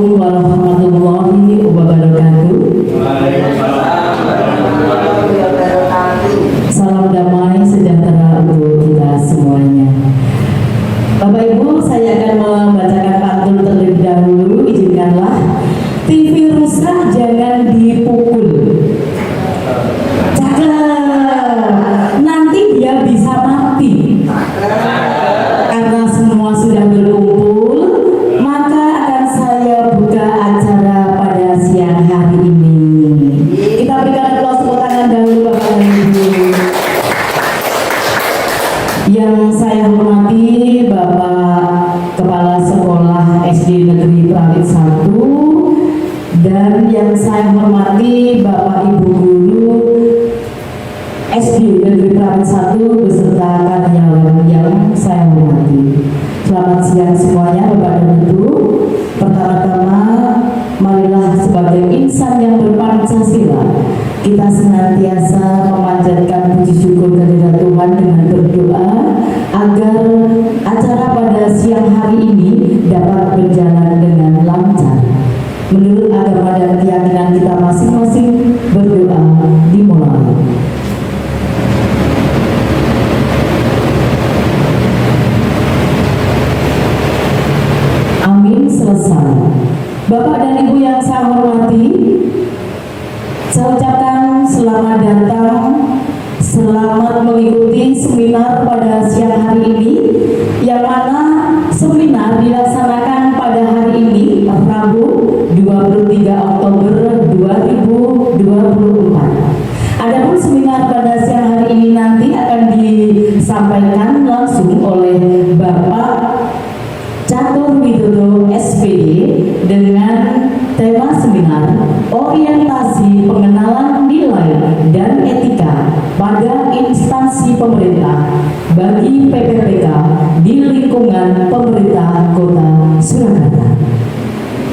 Assalamualaikum warahmatullahi wabarakatuh. Salam damai sejahtera untuk kita semuanya. Bapak Ibu, saya akan membacakan pantun terlebih dahulu. Izinkanlah. TV rusak jangan dipukul. Cakep. Nanti dia bisa mati. Karena semua sudah berkumpul, maka akan saya buka acara pada siang hari ini. Kita berikan aplaus tepuk tangan dahulu Bapak dan Ibu. Yang saya hormati Bapak Kepala Sekolah SD Negeri Prawit 1, dan yang saya hormati Bapak Ibu Guru SD Negeri Prawit 1 beserta karyawan yang saya hormati. Selamat siang semuanya Bapak dan Ibu. Pertama-tama, marilah sebagai insan yang berpancasila, kita senantiasa memanjatkan puji syukur kehadirat Tuhan dengan berdoa agar acara pada siang hari ini dapat berjalan dengan lancar. Menurut agama dan keyakinan kita masing-masing, berdoa dimulai. Amin, selesai. Bapak dan Ibu yang saya hormati, saya ucapkan selamat datang, selamat mengikuti seminar pada siang hari ini, yang mana seminar dilaksanakan pada hari ini, Rabu 23 Oktober 2024. Adapun seminar pada siang hari ini nanti akan disampaikan langsung oleh Bapak Catur Widodo SPD dengan tema seminar orientasi pengenalan nilai dan etika pada instansi pemerintah bagi PPPK di lingkungan pemerintah Kota Surakarta.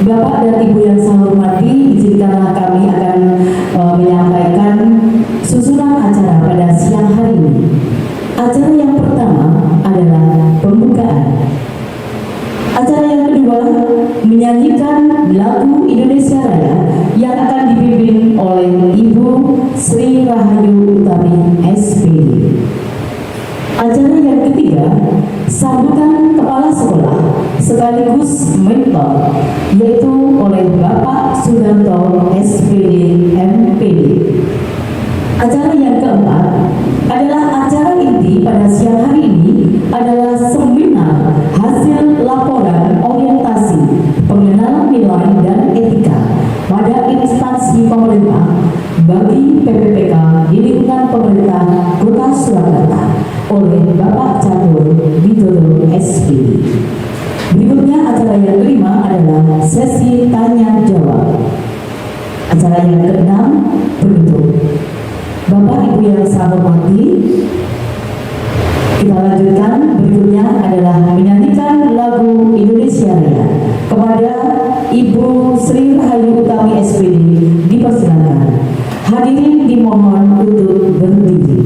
Bapak dan Ibu yang saya hormati, izinkanlah kami akan menyampaikan susunan acara pada siang hari ini. Acara yang pertama adalah pembukaan. Acara yang kedua menyanyikan lagu Indonesia Raya yang akan dipimpin oleh Ibu Sri Rahayu Utami SPD. Acara yang ketiga, sambutan kepala sekolah sekaligus mentor, yaitu oleh Bapak Sudanto SPD MPD. Acara yang keempat adalah acara inti pada siang hari ini adalah seminar hasil laporan orientasi pengenalan nilai dan etika pada instansi pemerintah bagi PPPK di lingkungan pemerintah Kota Surakarta oleh Bapak Catur Widodo SPD. Berikutnya acara yang kelima adalah sesi tanya jawab. Acara yang keenam penutup. Bapak Ibu yang saya hormati, kita lanjutkan. Berikutnya adalah menyanyikan lagu Indonesia Raya. Kepada Ibu Sri Rahayu Utami SPD dipersilakan. Hadirin dimohon untuk berdiri.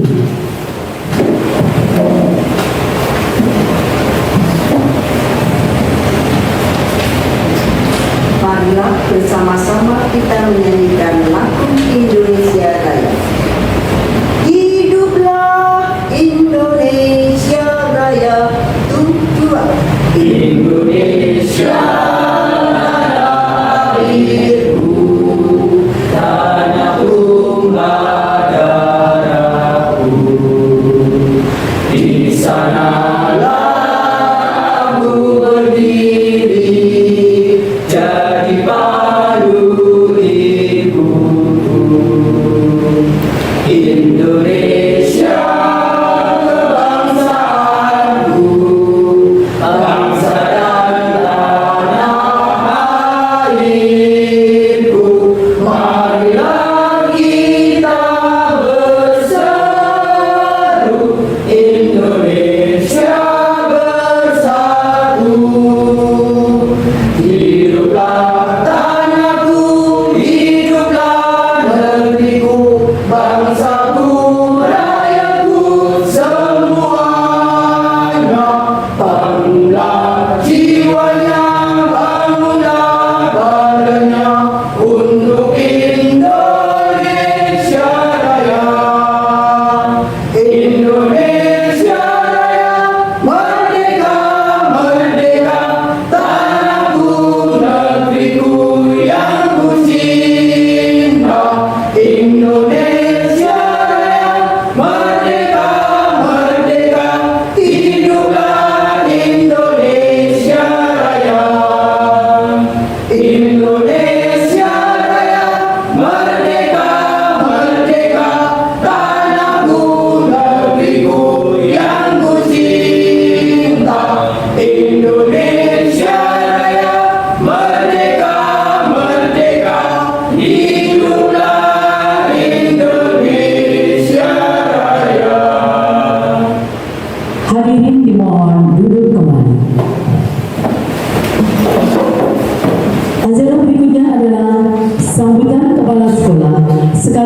Marilah bersama-sama kita menyanyikan lagu Indonesia Raya. Hiduplah Indonesia Raya, tujuan Indonesia tanah airku, tanah tumpah darahku. Di sanalah aku berdiri, jadi padu ibuku.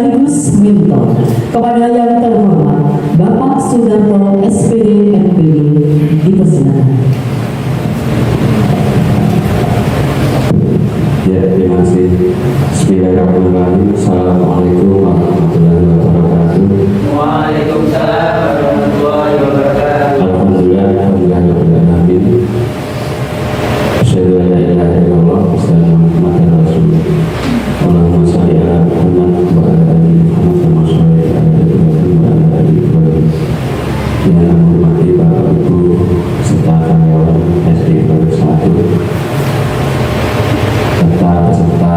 sekaligus mentor. Kepada yang terhormat Bapak Sudarto SPD MPD dipersilakan. Ya, terima kasih. Bismillahirrahmanirrahim. Assalamualaikum warahmatullahi wabarakatuh. Waalaikumsalam warahmatullahi wabarakatuh. Alhamdulillah. Asyhadu an la ilaha illallah wa asyhadu anna Muhammadar Rasulullah. Allahumma shalli ala Muhammad wa ala ali Muhammad kama shallaita ala Ibrahim wa ala ali Ibrahim. Yang kami hormati Bapak Ibu serta karyawan SD Pondok 1 serta peserta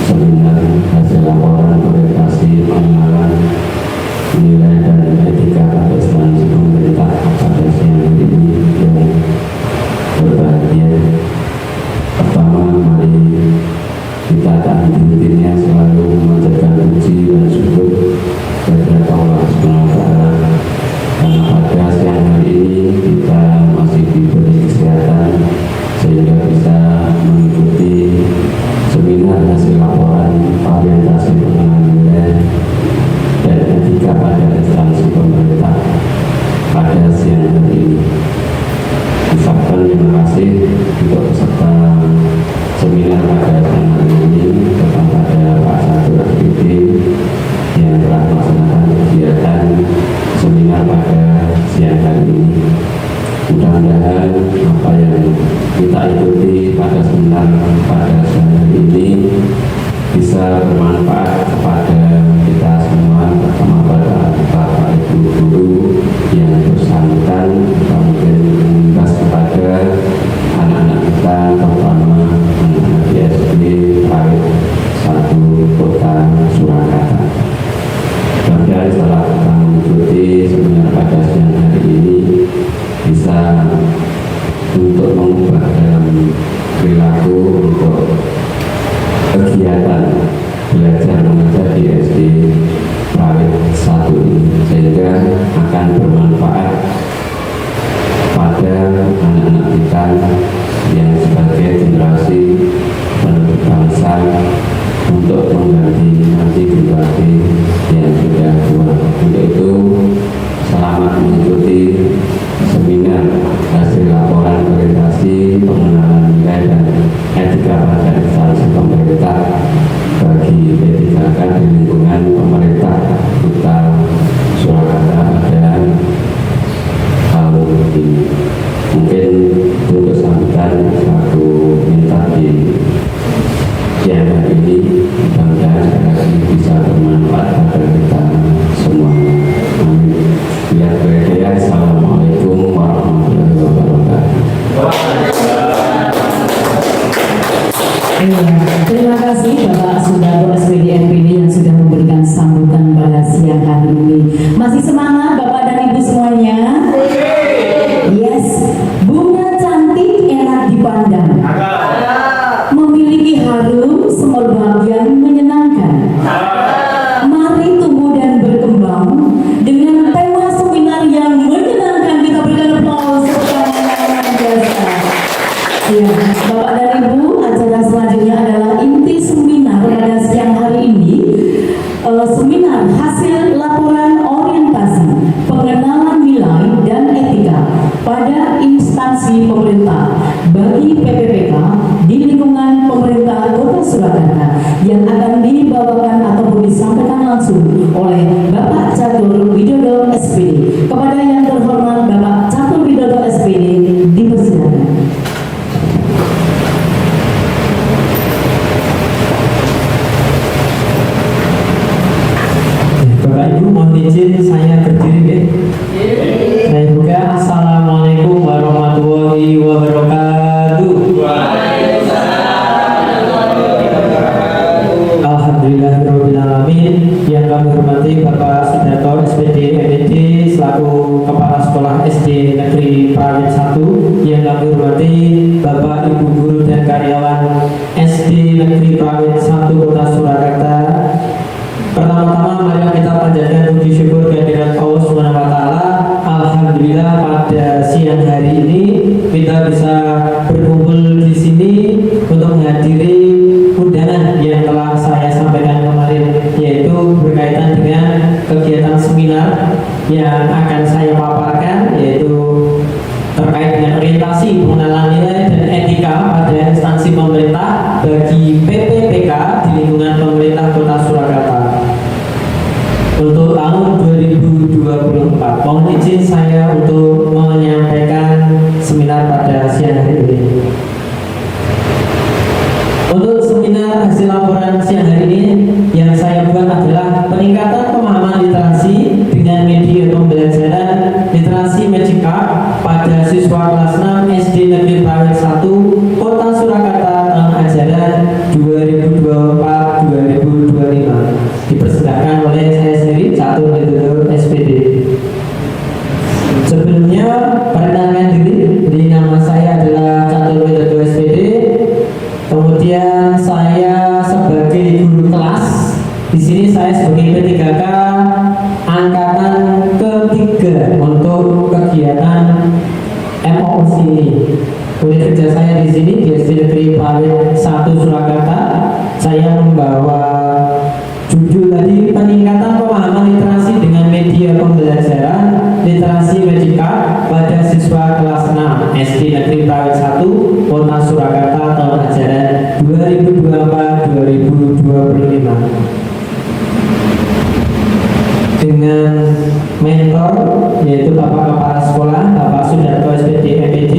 seminar hasil laporan orientasi pengenalan nilai dan etika pada instansi pemerintah pada siang ini yang berbahagia. Pertama, mari kita tahan dirinya selalu memanjatkan puji dan syukur kepada Allah Subhanahu wa Ta'ala, karena pada siang hari ini kita masih diberi kesehatan sehingga bisa mengikuti seminar hasil laporan orientasi pengenalan nilai dan etika pada instansi pemerintah pada siang hari ini. Ucapkan terima kasih untuk peserta seminar pada siang hari ini, kepada Pak Catur SPD yang telah melaksanakan kegiatan seminar pada siang hari ini. Mudah-mudahan apa yang kita ikuti pada seminar pada siang hari ini bisa bermanfaat kepada kita semua, terutama pada Bapak Ibu guru yang bersangkutan, kita mungkin mengimbas kepada anak-anak kita, terutama anak-anak di SD Prarit 1 Kota Surakarta. Dan setelah kita mengikuti seminar pada siang hari ini bisa untuk mengubah dalam perilaku untuk kegiatan belajar mengajar di SD Prarit 1 ini, sehingga akan bermanfaat pada anak-anak kita yang sebagai generasi penerus bangsa untuk mengganti nanti generasi yang sudah tua. Untuk itu, selamat mengikuti seminar hasil laporan orientasi pengenalan nilai dan etika pada instansi pemerintah bagi P3K di lingkungan pemerintah Kota Surakarta pada tahun ini. Mungkin untuk sambutan aku minta di siang hari ini, mudah-mudahan sekali bisa bermanfaat pada kita semua. Amin. Biar berkaya. Assalamualaikum warahmatullahi wabarakatuh. Terima kasih Bapak Sudarto SPD MPD yang sudah memberikan sambutan pada siang hari ini. Masih semangat Bapak dan Ibu semuanya? Yes, bunga cantik enak dipandang, memiliki harum semerbak yang menyenangkan. Mari tumbuh dan berkembang dengan tema seminar yang menyenangkan. Kita berikan aplaus kepada jasa. Ya, Bapak dan Ibu, acara selanjutnya adalah inti seminar pada siang hari ini. Seminar hasil laporan orientasi pengenalan nilai dan etika pada instansi pemerintah bagi PPPK di lingkungan pemerintah Kota Surakarta yang akan dibawakan ataupun disampaikan langsung oleh Bapak Catur Widodo SPD. Kepada yang terhormat Bapak Catur Widodo SPD dipersilakan. Bapak Ibu, mohon izin saya berdiri. Saya buka. Assalamualaikum warahmatullahi wabarakatuh. Alhamdulillahirrahmanirrahim. Yang kami hormati Bapak Sudarto SPD MPD selaku Kepala Sekolah SD Negeri Prarit 1. Yang kami hormati Bapak Ibu guru dan karyawan SD Negeri Prarit 1 Kota Surakarta. Pertama-tama mari kita panjatkan puji syukur kehadirat Allah Subhanahu wa Ta'ala. Alhamdulillah pada siang hari ini kita bisa berkumpul di sini untuk menghadiri undangan yang telah saya sampaikan kemarin, yaitu Untuk seminar hasil laporan siang hari ini yang saya buat adalah peningkatan pemahaman literasi dengan media pembelajaran literasi Magic Card pada siswa kelas 6 SD Negeri Prawit 1 Kota Surakarta tahun ajaran 2024-2025. Dipersembahkan oleh saya sendiri, Catur Widodo SPD. Sebelumnya perkenalkan diri, nama saya adalah Catur Widodo SPD. Kemudian saya sebagai guru kelas. Di sini saya sebagai P3K angkatan ketiga untuk kegiatan MOOC ini. Unit kerja saya di sini di SD Negeri Prawit 1 Surakarta. Saya membawa judul tadi peningkatan pemahaman literasi dengan media pembelajaran literasi Magic Card pada siswa kelas 6 SD Negeri Prawit 1 Kota Surakarta tahun ajaran 2024-2025 dengan mentor yaitu Bapak Kepala Sekolah Bapak Sudarto SPD MPD.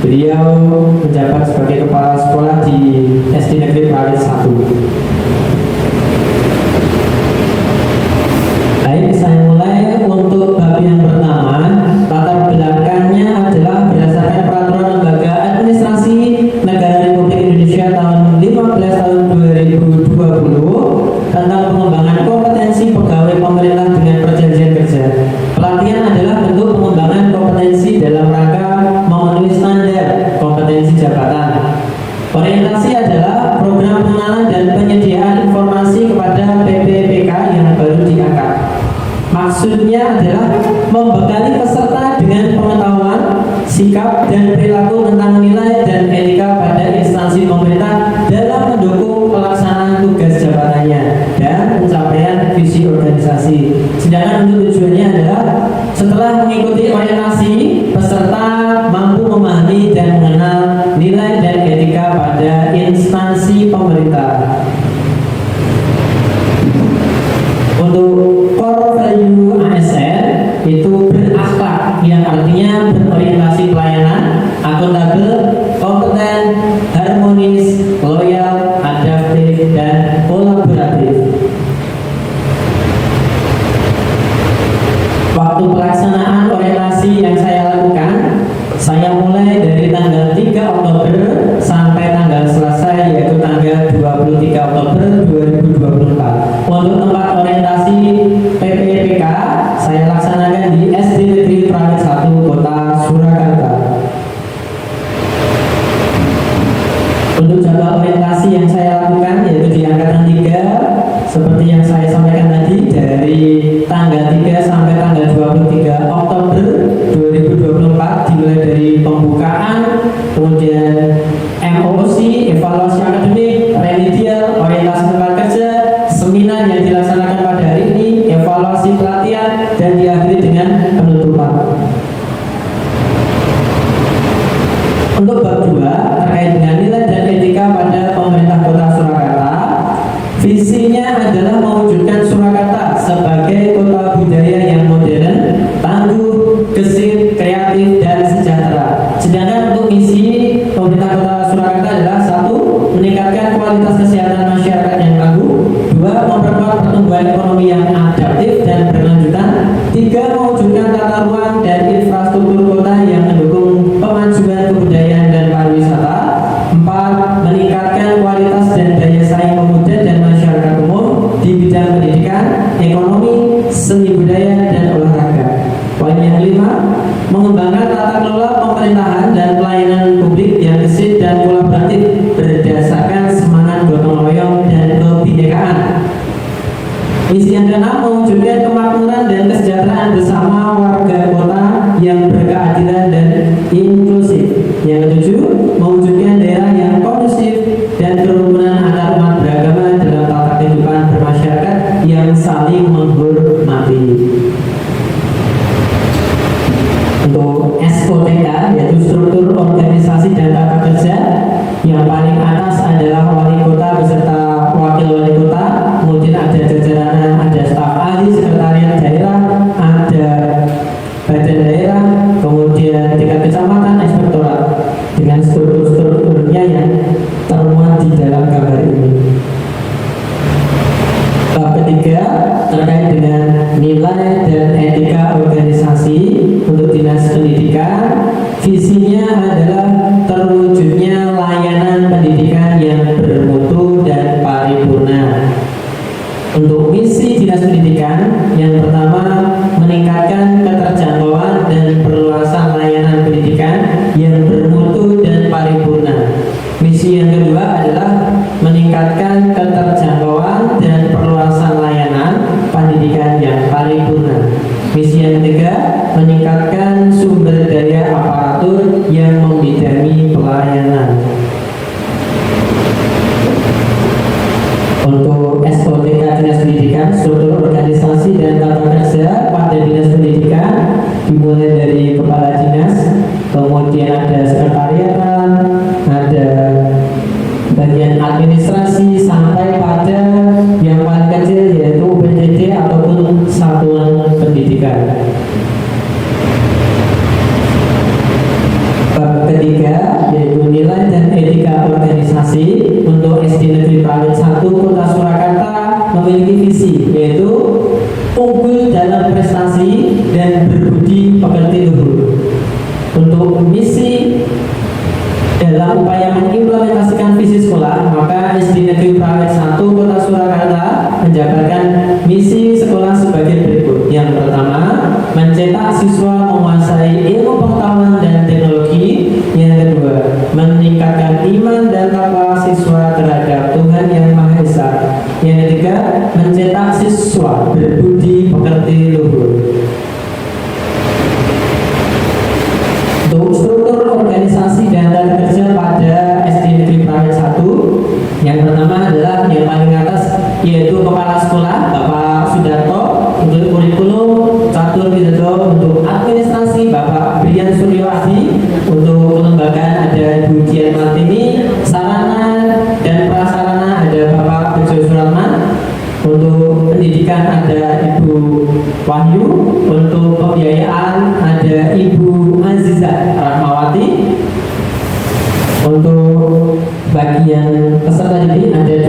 Beliau menjabat sebagai Kepala Sekolah di SD Negeri Prawit 1. Baik, saya mulai untuk bab yang pertama. Latar belakangnya adalah berdasarkan Peraturan Lembaga Administrasi Negara Republik Indonesia tahun 15 tahun 2020 tentang pengembangan kompetensi pegawai pemerintah dengan perjanjian kerja. Pelatihan adalah bentuk pengembangan kompetensi dalam rangka memenuhi standar kompetensi jabatan. Orientasi adalah program pengenalan dan penyediaan informasi kepada PPPK yang baru diangkat. Maksudnya adalah membekali peserta dengan pengetahuan, sikap, dan perilaku tentang nilai dan etika pada instansi pemerintah dalam mendukung pelaksanaan tugas jabatannya dan pencapaian visi organisasi. Sedangkan untuk tujuannya adalah setelah mengikuti orientasi, peserta mampu memahami dan mengenal nilai dan etika pada instansi pemerintah. Untuk core value ASN itu berakhlak, yang artinya berorientasi pelayanan, akuntabel, kompeten, harmonis, loyal, adaptif, dan kolaboratif. Waktu pelaksanaan orientasi yang saya lakukan, saya mulai dari tanggal 3 Oktober sampai tanggal selesai yaitu tanggal 23 Oktober 2024. Untuk tempat orientasi PPPK saya laksanakan di SD Negeri Prawit 1 Kota Surakarta. Untuk jadwal orientasi yang saya lakukan yaitu di angkatan 3 seperti yang saya sampaikan tadi, dari tanggal 3 sampai tanggal 23 Oktober 2024 dimulai dari pembukaan, kemudian MOOC, evaluasi akademik, remedial, orientasi tempat kerja, seminar yang dilaksanakan pada hari ini, evaluasi pelatihan, dan diakhiri dengan penutupan. Untuk bab 2 terkait dengan nilai dan etika pada pemerintah Kota Surakarta, visinya adalah mewujudkan Surakarta sebagai kota budaya yang modern, tangguh, gesit, kreatif, dan sejahtera. Sedangkan untuk misi pemerintah Kota Surakarta adalah 1. Meningkatkan kualitas kesehatan masyarakat yang tangguh. 2. Memperkuat pertumbuhan ekonomi yang adaptif dan berkelanjutan. 3. Mewujudkan tata ruang dan infrastruktur kota yang mendukung pemajuan kebudayaan dan pariwisata. 4. Meningkatkan kualitas dan daya saing pemuda dan masyarakat umum di bidang pendidikan, ekonomi, seni budaya, dan olahraga. Poin yang 5. Mengembangkan tata kelola pemerintahan dan pelayanan publik yang gesit dan kolaboratif berdasarkan semangat gotong royong dan kebinekaan. Misi yang keenam, mewujudkan kemakmuran dan kesejahteraan bersama warga kota yang berkeadilan dan inklusif. Yang ketujuh, mewujudkan daerah yang kondusif dan kerukunan antar umat beragama dalam tata kehidupan bermasyarakat yang saling menghormati. Untuk SOTK yaitu struktur organisasi dan tata kerja, yang paling atas adalah wali kota beserta wakil wali kota, kemudian ada jajaran, ada staf ahli Misi yang kedua adalah meningkatkan keterjangkauan dan perluasan layanan pendidikan yang paripurna. Misi yang ketiga, meningkatkan sumber daya aparatur yang membidangi pelayanan. Untuk SOTK Dinas Pendidikan, struktur organisasi dan tata kerja pada Dinas Pendidikan dimulai dari kepala dinas, kemudian ada sekretariatan, ada bagian administrasi sampai pada yang paling kecil yaitu UPTD ataupun satuan pendidikan. Bab ketiga yaitu nilai dan etika organisasi. Untuk SD Negeri Prawit 1 Kota Surakarta memiliki visi yaitu unggul dalam prestasi dan berbudi pekerti luhur. Untuk misi dalam upaya mengimplementasikan visi sekolah, maka SD Negeri Prawit 1 Kota Surakarta menjabarkan misi sekolah sebagai berikut. Yang pertama, mencetak siswa menguasai ilmu pengetahuan dan teknologi. Yang kedua, meningkatkan iman dan takwa siswa terhadap Tuhan Yang Maha Esa. Yang ketiga, mencetak siswa berbudi pekerti luhur. Untuk struktur organisasi dan tata kerja pada SD Negeri Prawit 1, yang pertama adalah yang paling atas yaitu Kepala Sekolah Bapak Sudarto. Untuk kurikulum Catur Widodo. Untuk administrasi Bapak Brian Suryawadi. Untuk kelembagaan ada Ibu Dian Martini. Sarana dan prasarana ada Bapak Bejo Suratman. Untuk pendidikan ada Ibu Wahyu. Untuk pembiayaan ada Ibu Azizah Rahmawati. Untuk bagian peserta didik ada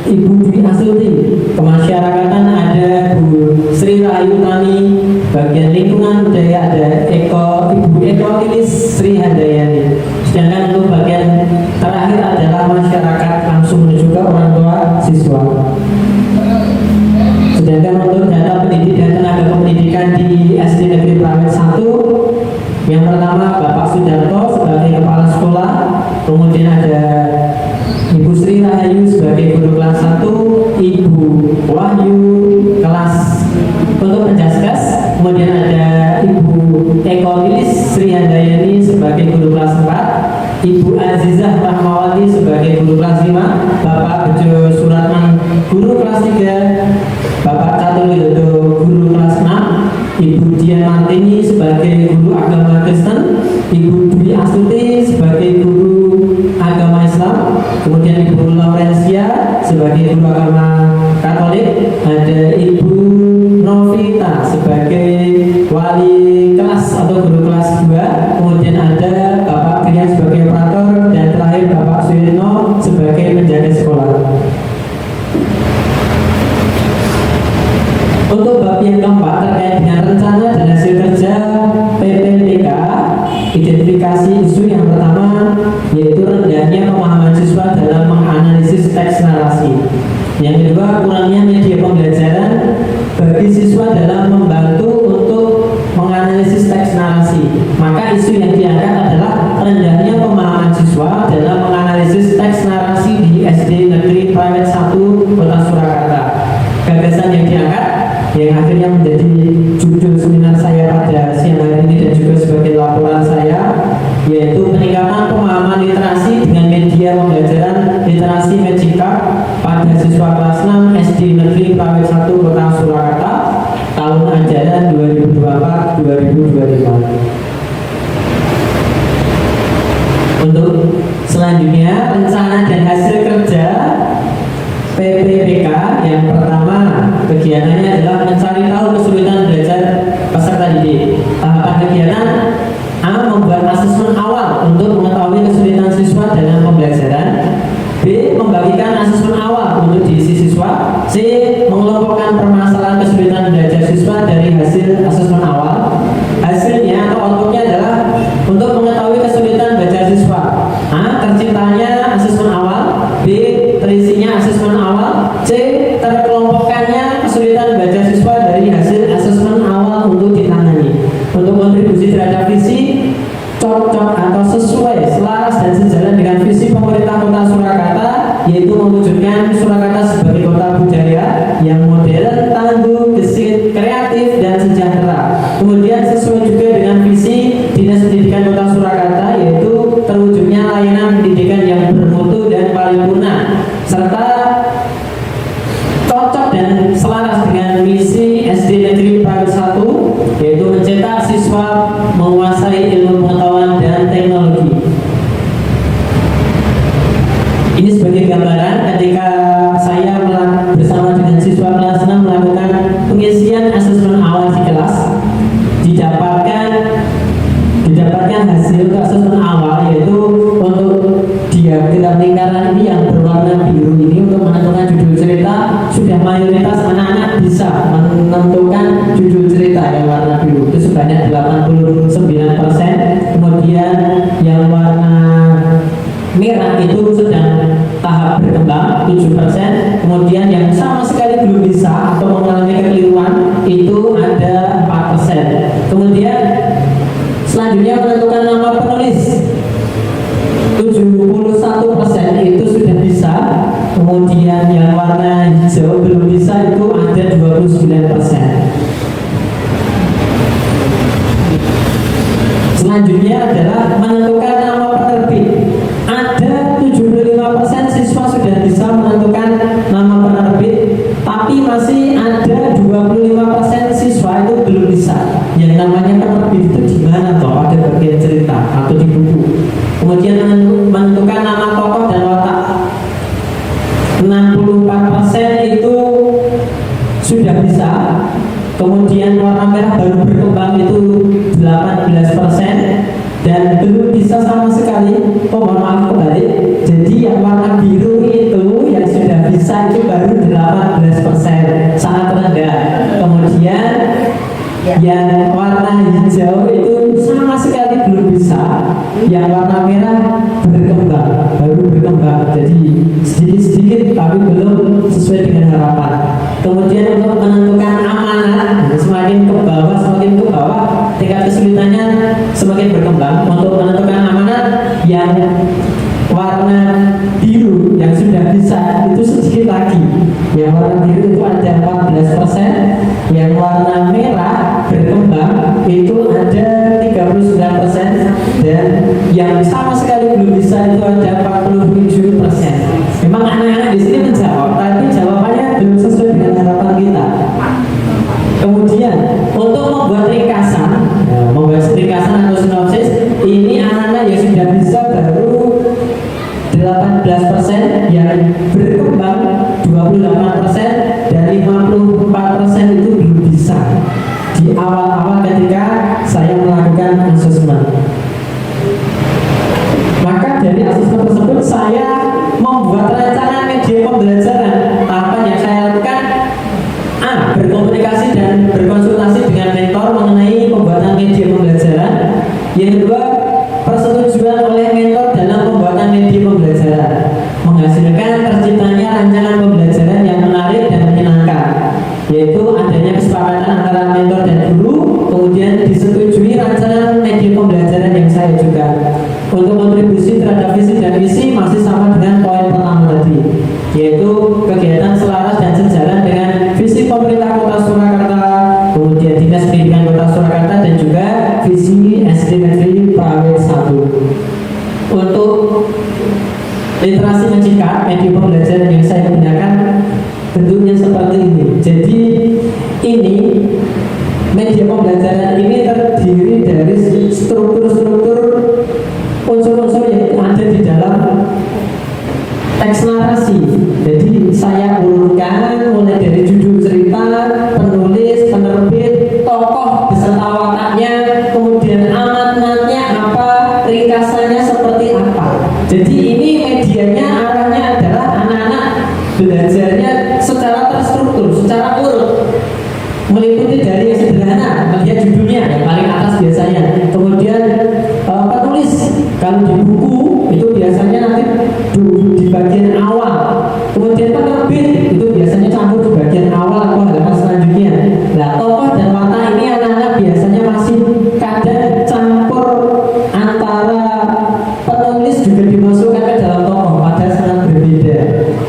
Ibu Dwi Astuti. Kemasyarakatan ada Bu Sri Rahayu Tani. Bagian lingkungan budaya ada Ibu Eko Lilis Sri Handayani. Sedangkan untuk bagian terakhir adalah masyarakat langsung menuju ke orang tua siswa. Sedangkan untuk data pendidik dan tenaga pendidikan di SD Negeri Prawit 1, yang pertama Bapak Sudarto sebagai kepala sekolah, kemudian ada Ibu Sri Rahayu sebagai guru kelas 1, Ibu Wahyu kelas untuk penjaskas, kemudian ada Ibu Eko Lilis Sri Handayani sebagai guru kelas 4, Ibu Azizah Rahmawati sebagai guru kelas 5, Bapak Bejo Suratman guru kelas 3, Bapak Catur Widodo guru kelas 6, Ibu Dian Martini sebagai guru agama Kristen, Ibu Dwi Astuti sebagai guru agama Islam, kemudian Ibu Laurencia sebagai guru agama Katolik, ada Ibu Novita sebagai wali kelas atau guru kelas 2, kemudian ada Bapak Brian sebagai operator, dan terakhir Bapak Suyitno sebagai penjaga sekolah. Untuk bab yang keempat terkait dengan rencana dan hasil kerja PPPK, identifikasi isu yang pertama yaitu rendahnya pemahaman siswa dalam menganalisis teks narasi. Yang kedua, kurangnya media pembelajaran bagi siswa dalam membantu untuk menganalisis teks narasi. Maka isu yang diangkat adalah rendahnya pemahaman siswa dalam menganalisis teks narasi di SD Negeri Prawit 1 Kota Surakarta. Gagasan yang diangkat yang akhirnya menjadi judul seminar saya pada siang hari ini dan juga sebagai laporan saya, yaitu peningkatan pemahaman literasi dengan media pembelajaran literasi Magicka pada siswa kelas 6 SD Negeri Prawit 1 Kota Surakarta tahun ajaran 2024-2025. Untuk selanjutnya, rencana dan hasil kerja PPPK. Yang pertama, kegiatannya adalah mencari tahu kesulitan belajar peserta didik. Tahapan kegiatan A. Membuat asesmen awal untuk mengetahui kesulitan siswa dalam pembelajaran. B. Membagikan asesmen awal untuk diisi siswa. C. Mengelompokkan permasalahan kesulitan belajar siswa dari hasil asesmen awal. Hasilnya atau outputnya adalah untuk mengetahui kesulitan belajar siswa. A. Terciptanya asesmen awal. B. Terisinya asesmen awal. C. Terkelompokkannya kesulitan belajar siswa dari hasil asesmen awal untuk ditangani. Untuk kontribusi terhadap visi, cocok atau sesuai, selaras dan sejalan dengan visi pemerintah pendidikan yang bermutu dan paripurna serta cocok dan selaras dengan misi SD Negeri Private 1, yaitu mencetak siswa menguasai ilmu pengetahuan dan teknologi. Ini sebagai gambaran ketika saya bersama dengan siswa kelas 6 melakukan pengisian asesmen awal di kelas, didapatkan hasil asesmen awal, yaitu untuk diagram lingkaran ini yang berwarna biru ini untuk menentukan judul cerita. Sudah mayoritas anak-anak bisa menentukan judul cerita yang warna biru itu sebanyak 89%. Kemudian yang warna merah itu sedang tahap berkembang 7%. Kemudian yang sama sekali belum bisa atau mengalami kekeliruan itu ada 4%. Kemudian selanjutnya menentukan nama penulis 71% itu sudah bisa. Kemudian yang warna hijau belum bisa itu ada 29%. Selanjutnya adalah menentukan nama penerbit. Ada 75% siswa sudah bisa menentukan nama penerbit, tapi masih ada 25% siswa itu belum bisa. Yang namanya penerbit itu di mana toh? Pada bagian cerita atau di buku. Kemudian menentukan nama tokoh dan watak. 64% itu sudah bisa. Kemudian warna merah baru berkembang itu 18% dan belum bisa sama sekali. Mohon maaf kembali. Jadi yang warna biru itu yang sudah bisa itu baru 18%, sangat rendah. Kemudian yang warna hijau itu sama sekali belum bisa. Yang warna merah berkembang, baru berkembang. Jadi sedikit-sedikit tapi belum sesuai dengan harapan. Kemudian untuk menentukan amanat, semakin ke bawah tingkat kesulitannya semakin berkembang. Untuk menentukan amanat yang warna biru yang sudah bisa itu sedikit lagi. Yang warna biru itu ada 14%, yang warna merah berkembang itu ada 39%, dan yang sama sekali belum bisa itu ada 47%. Memang anak-anak di sini menjawab, tapi jawabannya belum sesuai dengan harapan kita. Kemudian untuk membuat ringkasan atau sinopsis, ini anak-anak yang sudah bisa baru 18%, yang berkembang 28%, dan 54% itu belum bisa di awal-awal ketika saya melakukan asesmen. Maka dari asesmen tersebut saya membuat rencana media pembelajaran. Tahapan yang saya lakukan: A. Berkomunikasi dan berkonsultasi dengan mentor mengenai pembuatan media pembelajaran. Yang kedua, persetujuan oleh mentor dalam pembuatan media pembelajaran, menghasilkan terciptanya rancangan pembelajaran yang menarik dan menyenangkan, yaitu adanya kesepakatan antara mentor dan guru. Kemudian disetujui rancangan media pembelajaran yang saya ajukan. Untuk kontribusi terhadap visi dan misi masih sama dengan poin pertama tadi, yaitu kegiatan selaras dan sejalan dengan visi pemerintah Kota Surakarta, kemudian Dinas Pendidikan Kota Surakarta, dan juga visi SD Negeri Private 1. Untuk literasi mencikar media pembelajaran yang saya gunakan bentuknya seperti ini. Jadi ini media pembelajaran ini terdiri dari struktur-struktur unsur-unsur yang ada di dalam teks narasi. Jadi saya urutkan mulai dari judul cerita, penulis, penerbit, tokoh beserta wataknya, kemudian amanatnya apa, ringkasannya seperti apa. Jadi ini medianya arahnya adalah anak-anak belajarnya secara terstruktur, secara urut, meliputi dari yang sederhana, melihat judulnya yang paling atas biasanya. Kemudian penulis, kalau di buku itu biasanya nanti di bagian awal. Kemudian penerbit itu biasanya campur di bagian awal atau halaman selanjutnya. Nah, tokoh dan watak ini anak-anak biasanya masih kadang campur antara penulis juga dimasukkan ke dalam tokoh, padahal sangat berbeda.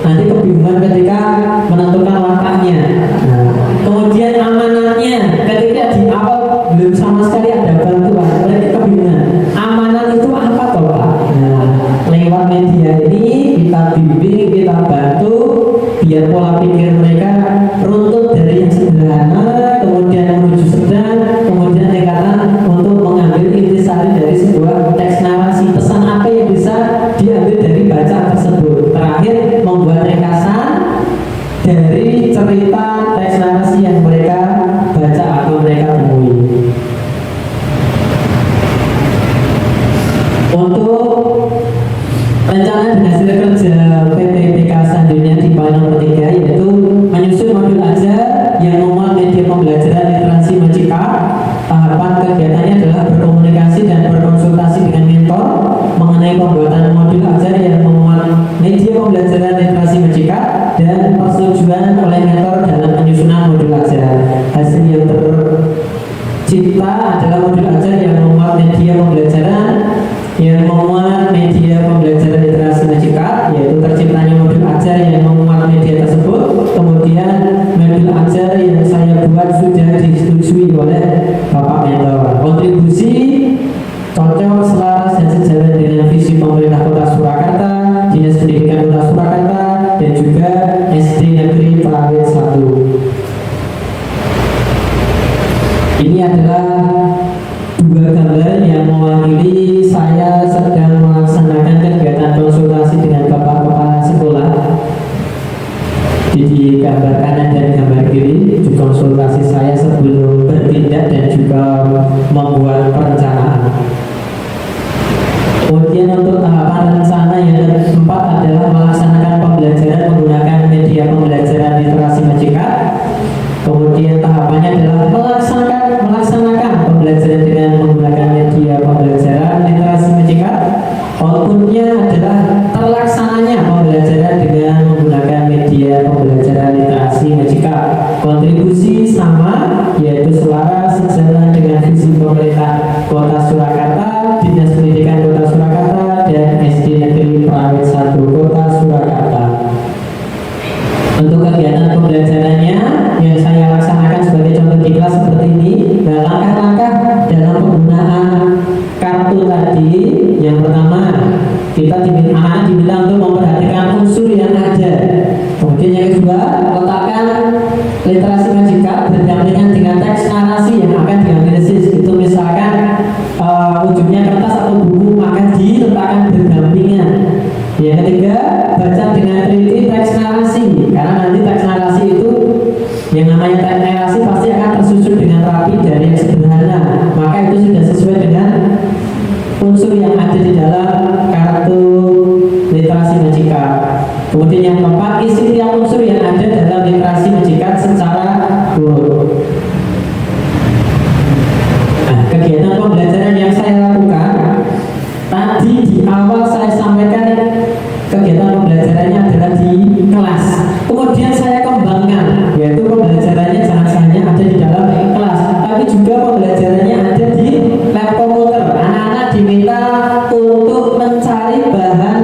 Nanti kebingungan ketika media ini kita bimbing, kita bantu biar pola pikir mereka runtuh dari yang sederhana, kemudian menuju sedang, kemudian tingkatan untuk mengambil intisari dari sebuah teks narasi. Pesan apa yang bisa diambil dari bacaan tersebut? Terakhir, membuat ringkasan dari cerita teks narasi yang mereka baca atau mereka temui. Untuk rencana dan hasil kerja PPPK selanjutnya di poin nomor 3 yaitu menyusun modul ajar yang memuat media pembelajaran literasi Majika. Tahapan kegiatannya adalah berkomunikasi dan berkonsultasi dengan mentor mengenai pembuatan modul ajar yang memuat media pembelajaran literasi Majika dan persetujuan oleh mentor dalam penyusunan modul ajar. Hasil yang tercipta adalah modul ajar yang memuat media pembelajaran literasi Majika, yaitu terciptanya modul ajar yang memuat media tersebut. Kemudian modul ajar yang saya buat sudah disetujui oleh Bapak Mentor. Kontribusi cocok, selaras dan sejalan dengan visi pemerintah Kota Surakarta, Dinas Pendidikan Kota Surakarta, dan juga SD Negeri Prawit 1. Ini adalah dua gambar yang mewakili saya sedang melaksanakan kegiatan konsultasi dengan Bapak Kepala Sekolah. Di gambar kanan dan gambar kiri itu konsultasi saya sebelum bertindak dan juga membuat perencanaan. Kemudian untuk tahapan rencana yang keempat adalah melaksanakan pembelajaran menggunakan media pembelajaran literasi Majika. Kemudian tahapannya adalah melaksanakan pembelajaran dengan menggunakan media pembelajaran literasi Majika. Outputnya adalah terlaksananya pembelajaran dengan menggunakan media pembelajaran literasi Majika. Kontribusi sama, yaitu selaras sejalan dengan visi pemerintah Kota Surakarta, Dinas Pendidikan Kota Surakarta, dan SD Negeri Prawit 1 Kota Surakarta. Untuk kegiatan pembelajarannya yang saya laksanakan sebagai contoh di kelas seperti ini. Nah, langkah-langkah dalam penggunaan kartu tadi, yang pertama kita anak diminta untuk memperhatikan unsur yang ada. Kemudian yang kedua, letakkan literasi Majika berdampingan dengan teks narasi yang akan dianalisis. Itu misalkan ujungnya kertas atau buku, maka diletakkan berdampingan. Yang ketiga, baca dengan teliti teks narasi, karena nanti teks narasi itu yang namanya teks narasi pasti akan tersusun dengan rapi dari yang sederhana. Maka itu sudah sesuai dengan unsur yang ada di dalam kartu literasi Majika. Kemudian yang keempat, isi tiap unsur yang ada dalam literasi Majika secara urut. Nah, kegiatan pembelajaran yang saya lakukan tadi di awal saya sampaikan kegiatan pembelajarannya adalah di kelas. Kemudian saya kembangkan, yaitu pembelajarannya jangan hanya ada di dalam kelas, tapi juga pembelajarannya ada di lab komputer. Anak-anak diminta untuk mencari bahan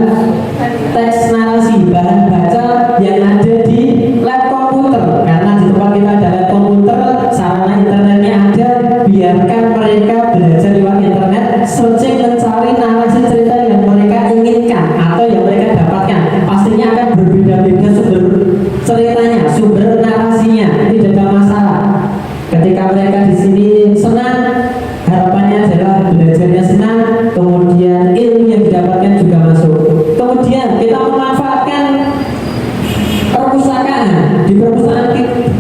teks narasi, bahan baca yang ada di lab komputer. Karena di tempat kita ada lab komputer, sarana internetnya ada, biarkan mereka belajar lewat internet, searching mencari narasi cerita yang mereka inginkan atau yang mereka dapatkan. Pastinya akan berbeda-beda sumber ceritanya, sumber narasinya, tidak ada masalah. Ketika mereka di sini senang, harapannya adalah belajarnya senang, kemudian ilmu yang didapatkan juga masuk. Kemudian kita memanfaatkan perpustakaan. Di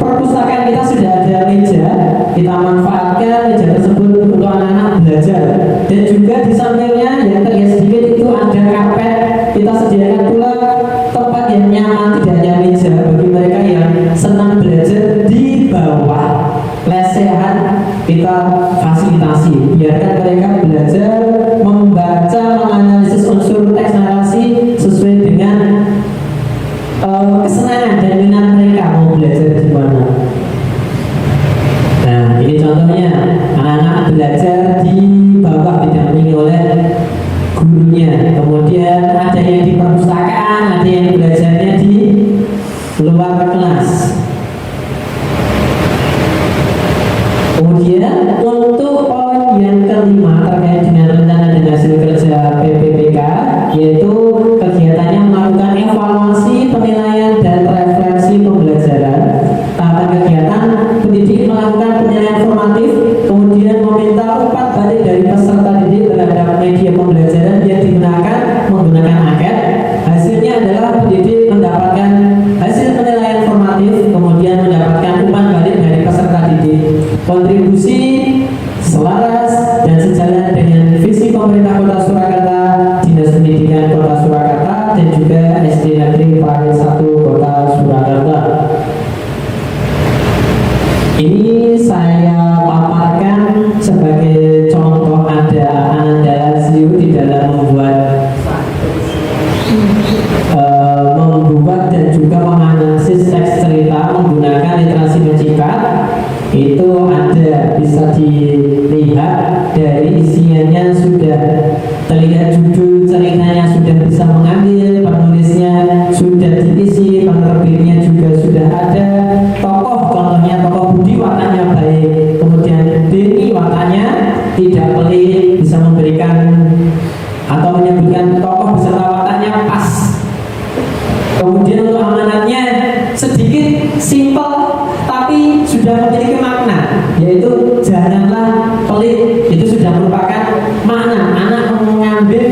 perpustakaan kita sudah ada meja, kita manfaatkan meja tersebut untuk anak-anak belajar. Dan juga di sampingnya yang terlihat sedikit itu ada karpet. Kita sediakan pula tempat yang nyaman, tidak hanya meja, bagi mereka yang senang belajar. Di bawah lesehan kita fasilitasi, biarkan mereka belajar membaca, menganalisis unsur teks narasi sesuai dengan kesenangan dan minat mereka mau belajar di mana. Nah, ini contohnya anak-anak belajar di bawah didampingi oleh gurunya. Kemudian ada yang di perpustakaan, ada yang belajarnya di luar kelas. Kemudian untuk poin yang kelima terkait dengan rencana dan hasil kerja PPPK, yaitu kegiatan Surakarta dan juga SD Negeri Prarit 1 Kota Surakarta. Ini saya paparkan sebagai contoh ada Ananda Lazio di dalam membuat dan juga menganalisis teks cerita menggunakan literasi mencikat. Itu ada, bisa dilihat dari isiannya sudah terlihat, judul ceritanya sudah bisa mengambil, penulisnya sudah diisi, penerbitnya juga sudah ada, tokoh contohnya tokoh Budi wataknya baik, kemudian Denny wataknya tidak pelit, bisa memberikan atau menyebutkan tokoh beserta wataknya pas. Kemudian untuk amanatnya sedikit simpel tapi sudah memiliki makna, yaitu janganlah pelit. Itu sudah merupakan makna. Anak mengambil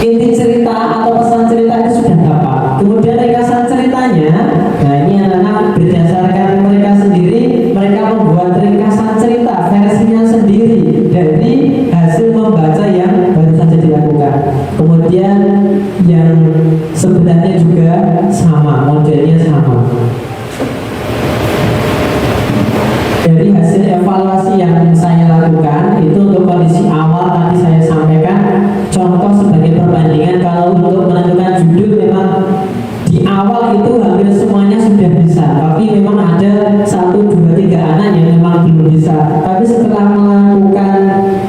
inti cerita atau pesan cerita itu sudah dapat. Kemudian ringkasan ceritanya, nah ini anak-anak berdasarkan mereka sendiri, mereka membuat ringkasan cerita versinya sendiri dari hasil membaca yang baru saja dilakukan. Kemudian yang sebenarnya juga sama, modelnya sama. Dari hasil evaluasi yang saya lakukan itu untuk kondisi awal tadi saya sampaikan contoh sebagai perbandingan. Kalau untuk menentukan judul memang di awal itu hampir semuanya sudah bisa, tapi memang ada 1, 2, 3 anak yang memang belum bisa. Tapi setelah melakukan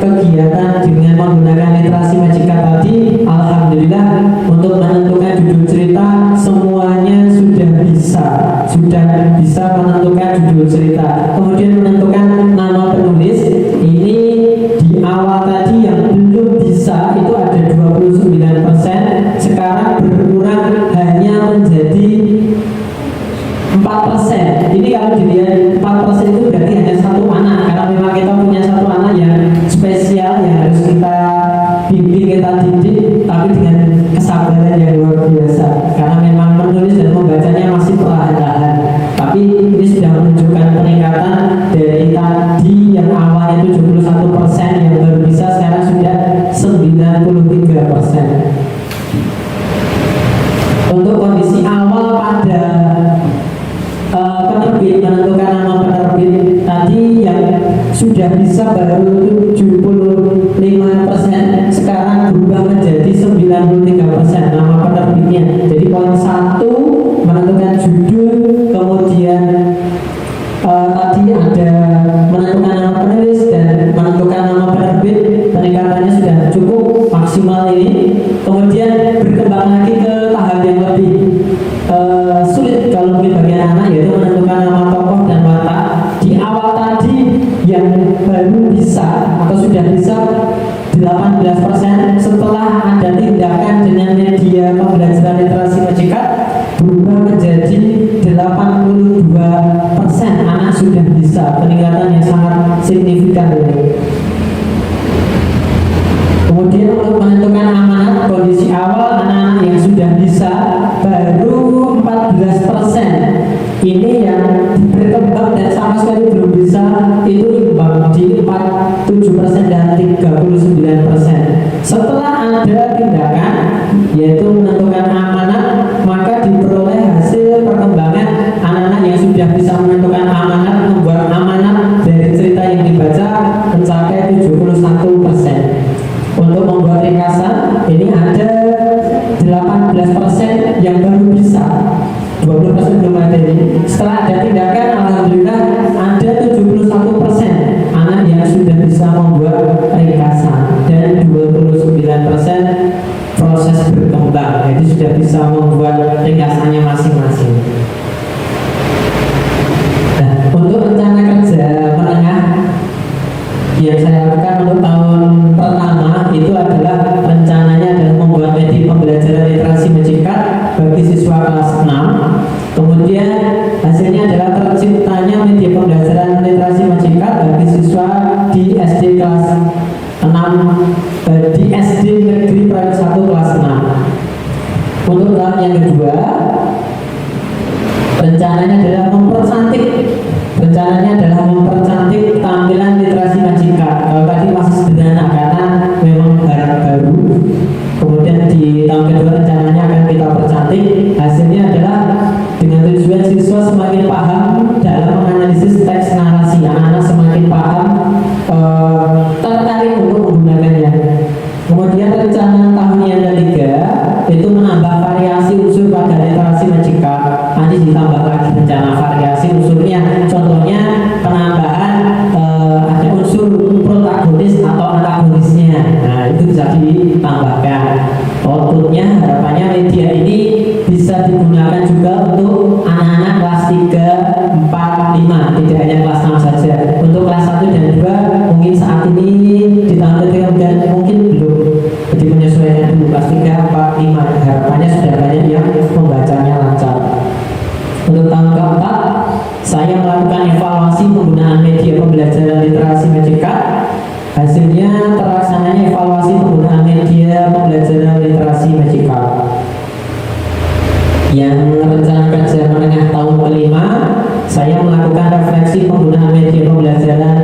kegiatan dengan menggunakan literasi mencikat tadi, alhamdulillah untuk menentukan judul cerita semuanya sudah bisa menentukan judul cerita. Kemudian menentukan nama penulis, ini di awal tadi yang belum bisa itu ada 29%, sekarang berkurang hanya menjadi 4%. Ini kalau dilihat 4% itu berarti hanya 1 anak, karena memang kita punya 1 anak yang spesial yang harus kita bimbing, kita didik, tapi dengan kesabaran yang luar biasa, karena memang menulis dan membacanya masih perlahan-lahan. Tapi ini sudah menunjukkan peningkatan dari tadi yang awalnya 71% yang baru bisa, sekarang sudah 93%. Untuk kondisi awal pada penerbit, menentukan nama penerbit tadi yang sudah bisa baru 75%, sekarang berubah menjadi 93% nama penerbitnya. Jadi poin 1 menentukan judul, kemudian tadi ada menentukan nama penulis dan menentukan nama penerbit, peningkatannya sudah cukup maksimal ini. Kemudian berkembang lagi ke tahap yang lebih sulit kalau mungkin bagi anak, yaitu menentukan nama tokoh dan watak. Di awal tadi yang baru bisa atau sudah bisa 18%, setelah ada tindakan dengan media pembelajaran literasi mencikat berubah menjadi 82%, anak sudah bisa, peningkatan yang sangat signifikan ini. Kemudian untuk menentukan amanat, kondisi awal anak-anak yang sudah bisa baru 14%. Ini yang berkembang dan sama sekali belum bisa itu imbang di 47% dan 39%. Setelah ada tindakan yaitu menentukan amanat, maka diperoleh hasil perkembangan anak-anak yang sudah bisa menentukan amanat, membuat amanat dari cerita yang dibaca mencapai 71%. Untuk membuat ringkasan ini ada 18% yang baru bisa, 20% belum ada ini. Setelah ada tindakan, alhamdulillah ada 71% anak yang sudah bisa membuat ringkasan dan 29% proses berkembang, jadi sudah bisa membuat ringkasannya masing-masing. Nah, untuk rencana kerja menengah yang saya lakukan untuk tahun pertama itu adalah rencananya adalah membuat media pembelajaran literasi mencikat bagi siswa kelas 6. Kemudian hasilnya adalah terciptanya media pembelajaran literasi mencikat bagi siswa di SD kelas 6 di SD Negeri Prarit 1 kelas 6. Untuk tahun yang kedua rencananya adalah mempercantik tampilan literasi mencikat. Kalau tadi masih sederhana karena memang barang baru, kemudian di di tahun kedua rencananya akan kita percantik. Hasilnya adalah dengan tujuan siswa semakin paham dalam menganalisis teks narasi, anak-anak semakin paham, tertarik untuk menggunakannya. Kemudian rencana tahun yang ketiga itu menambah variasi unsur pada literasi magical. Nanti ditambah lagi rencana variasi unsurnya, contohnya penambahan ada unsur protagonis atau antagonisnya. Nah, itu bisa ditambahkan. Outputnya harapannya media ini bisa digunakan juga untuk anak-anak kelas 3, 4, 5, tidak hanya kelas 6 saja. Untuk kelas 1 dan 2 mungkin saat ini di tahun ketiga mungkin belum, jadi menyesuaikan dulu kelas 3, 4, 5. Harapannya sudah banyak yang membacanya lancar. Untuk tahun keempat, saya melakukan evaluasi penggunaan media pembelajaran literasi magical. Hasilnya terlaksananya evaluasi penggunaan media pembelajaran literasi magical. Yang rencana kerja menengah tahun kelima, saya melakukan refleksi penggunaan media pembelajaran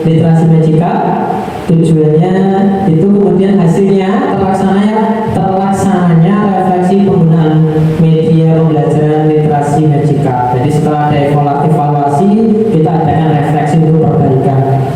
literasi magical. Tujuannya itu kemudian hasilnya terlaksananya refleksi penggunaan media pembelajaran literasi magical. Jadi setelah ada evaluasi, kita adakan refleksi untuk perbaikan.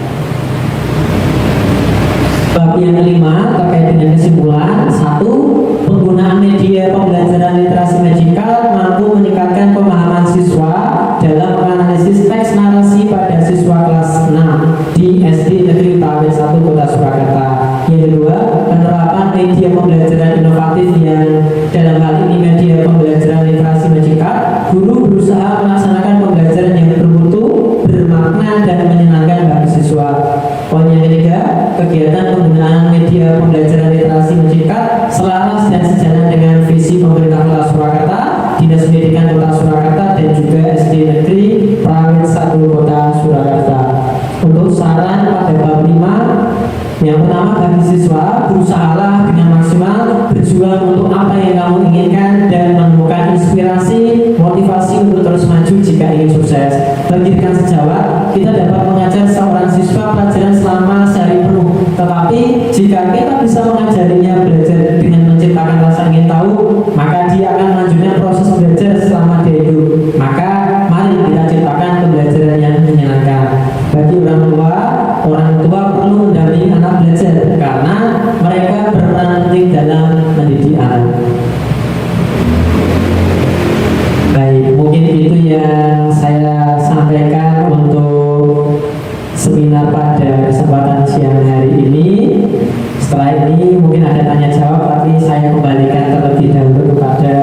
Bab yang kelima terkait dengan kesimpulan. 1. Penggunaan media pembelajaran literasi magical mampu meningkatkan pemahaman siswa dalam menganalisis teks narasi pada siswa kelas 6 di SD Negeri Prawit 1 Kota Surakarta. Yang kedua, penerapan media pembelajaran inovatif yang dalam hal ini media pembelajaran literasi magical. Guru berusaha melaksanakan pembelajaran yang bermutu, bermakna dan menyenangkan bagi siswa. Poin yang ketiga, kegiatan penggunaan media pembelajaran literasi magical selaras dan sejalan dengan visi pemerintah Kota Surakarta, Dinas Pendidikan Kota Surakarta dan juga SD Negeri Prawit 1 Kota Surakarta. Untuk saran pada bab 5, yang pertama bagi siswa, berusahalah dengan maksimal berjuang untuk apa yang kamu inginkan dan menemukan inspirasi, motivasi untuk terus maju jika ingin sukses. Berdirikan sejawat, kita dapat mengajar seorang siswa pelajaran selama sehari penuh. Tetapi jika kita bisa mengajarinya belajar dengan menciptakan rasa ingin tahu, maka dia akan melanjutkan proses belajar selama dia hidup. Maka mari kita ciptakan pembelajaran yang menyenangkan. Bagi orang tua perlu mendampingi anak belajar karena mereka berperan penting dalam mendidik anak. Baik, mungkin itu yang saya sampaikan untuk seminar pada kesempatan siang hari ini. Setelah ini mungkin ada tanya jawab, tapi saya kembalikan terlebih dahulu kepada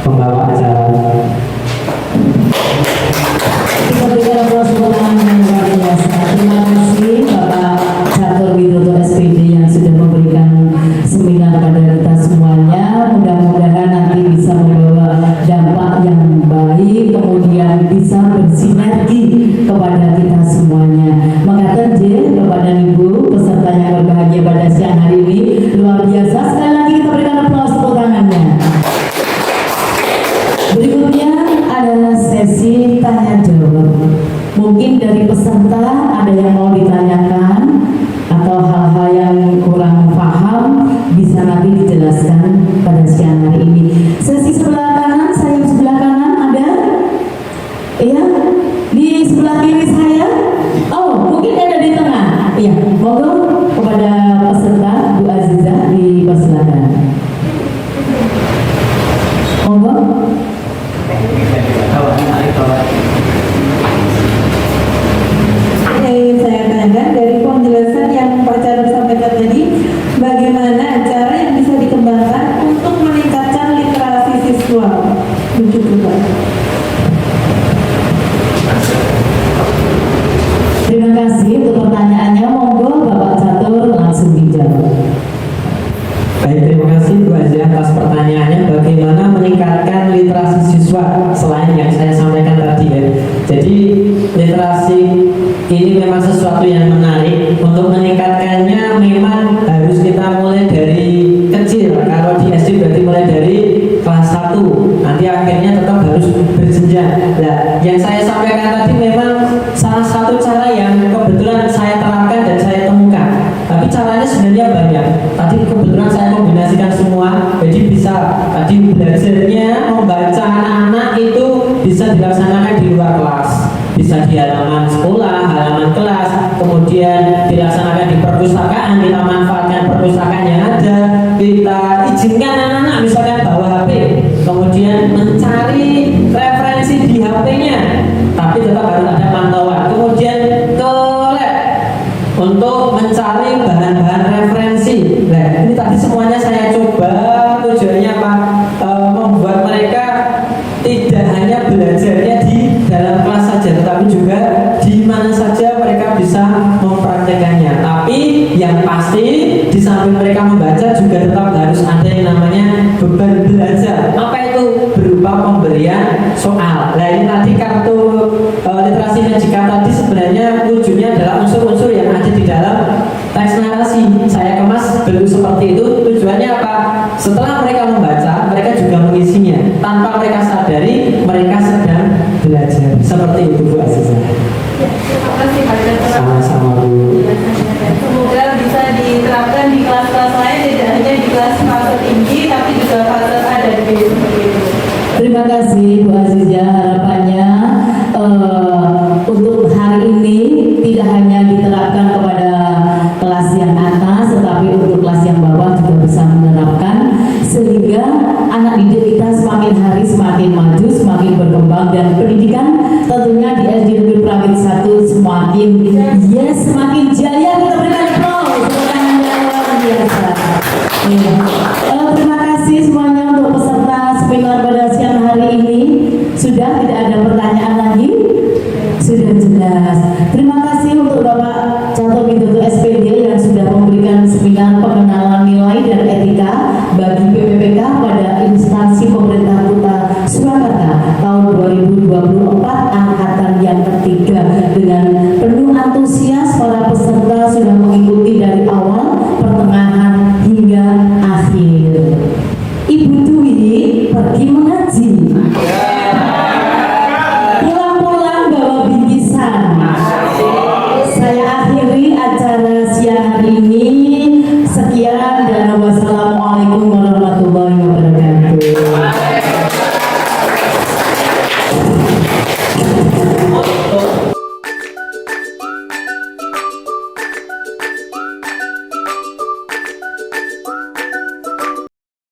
pembawa acara. Kita berikan tepuk tangan yang luar biasa. Terima kasih Bapak Catur Widodo SPD yang sudah memberikan seminar pada kita semuanya. Mudah-mudahan nanti bisa membawa dampak yang baik, kemudian bisa bersinergi kepada kita semuanya. Maka J, Bapak dan Ibu, peserta yang berbahagia pada siang hari ini luar biasa. Sekali lagi kita berikan aplaus tepuk tangannya. Berikutnya adalah sesi tanya jawab. Mungkin dari peserta ada yang mau ditanyakan atau hal-hal yang kurang paham bisa nanti dijelaskan pada siang hari ini. Sesi sebelah kanan, saya sebelah kanan ada? Iya, di sebelah kiri saya. Oh, mungkin ada di tengah. Iya, monggo kepada peserta Bu Aziza di sebelah kanan. Monggo. Yang ingin saya tanyakan dari penjelasan yang Pak Catur sampaikan tadi, bagaimana cara yang bisa dikembangkan untuk meningkatkan literasi siswa? Begitu Pak. Terima kasih untuk pertanyaannya. Monggo Bapak Catur langsung dijawab. Baik, terima kasih Bu Azia atas pertanyaannya. Bagaimana meningkatkan literasi siswa selain yang saya sampaikan tadi ya. Jadi literasi ini memang sesuatu yang menarik. Untuk meningkatkannya memang harus kita mulai dari kecil. Kalau di SD berarti mulai dari kelas 1. Nanti akhirnya tetap harus berjenjang. Nah, yang saya sampaikan tadi memang salah satu cara yang kebetulan saya terapkan dan saya temukan. Tapi caranya sebenarnya banyak. Tadi kebetulan saya kombinasikan semua. bisa tadi belajarnya membaca anak-anak itu bisa dilaksanakan di luar kelas, bisa di halaman sekolah, halaman kelas, kemudian dilaksanakan di perpustakaan, kita manfaatkan perpustakaan yang ada, kita izinkan anak-anak misalkan bawa HP, kemudian mencari referensi di HP-nya, tapi tetap harus ada pantauan, kemudian ke lab untuk mencari bahan-bahan referensi. Nah, ini tadi semuanya saya coba, tujuannya apa? Membuat mereka tidak hanya belajarnya di dalam kelas saja, tetapi juga di mana saja mereka bisa mempraktekannya. Tapi yang pasti di samping mereka membaca juga tetap harus ada yang namanya beban belajar. Apa itu? Berupa pemberian soal. Nah, ini tadi kartu literasi Magica tadi sebenarnya wujudnya adalah unsur-unsur yang ada di dalam teks narasi. Saya kemas bentuk seperti itu. Tujuannya apa? Setelah mereka membaca, mereka juga mengisinya. Tanpa mereka sadari, mereka sedang belajar. Seperti itu Bu Aziza. Ya, terima kasih Pak Direktur. Sama-sama Bu. Semoga bisa diterapkan di kelas-kelas lain, tidak hanya di kelas fase tinggi, tapi juga fase A dan B seperti itu. Terima kasih Bu Aziza. Harapannya untuk hari ini tidak hanya diterapkan kepada kelas yang atas, tetapi untuk kelas yang bawah juga bisa menerapkan, sehingga anak didik kita semakin hari semakin maju, semakin berkembang, dan pendidikan tentunya di SD Negeri Prawit 1 semakin semakin jaya. Kita berikan aplaus, tangan yang luar biasa. Terima kasih semuanya untuk peserta seminar pada siang hari ini. Sudah tidak ada pertanyaan lagi? Sudah jelas. Terima kasih untuk Bapak Catur Widodo SPD yang sudah memberikan seminar pengenalan nilai dan etika bagi PPPK pada instansi pemerintah Kota Surakarta tahun 2024 angkatan yang ketiga. Dengan penuh antusias para peserta sudah mengikuti dari awal, pertengahan hingga akhir. Ibu Dwi pergi mengaji. Pulang-pulang bawa bingkisan. Saya akhiri acara siang hari ini. Sekian dan wassalamualaikum warahmatullahi wabarakatuh.